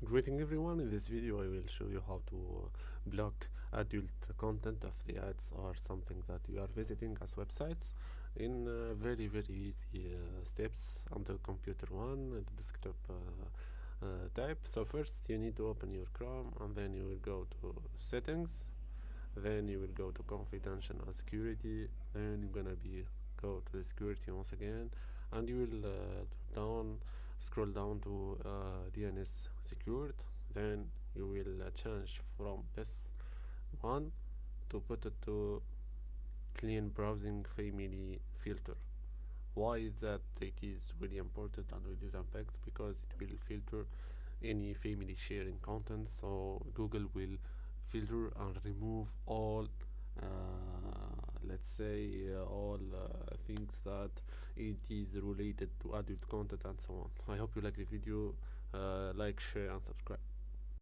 Greeting everyone, in this video I will show you how to block adult content of the ads or something that you are visiting as websites in very easy steps on the computer one, the desktop type. So first you need to open your Chrome and then you will go to settings, then you will go to confidential and security, then you're gonna be go to the security once again, and you will scroll down to DNS secured. Then you will change from this one to put it to clean browsing family filter. Why is that? It is really important and with this impact because it will filter any family sharing content, so Google will filter and remove all let's say all things that it is related to adult content and so on. I hope you like the video. Like, share and subscribe.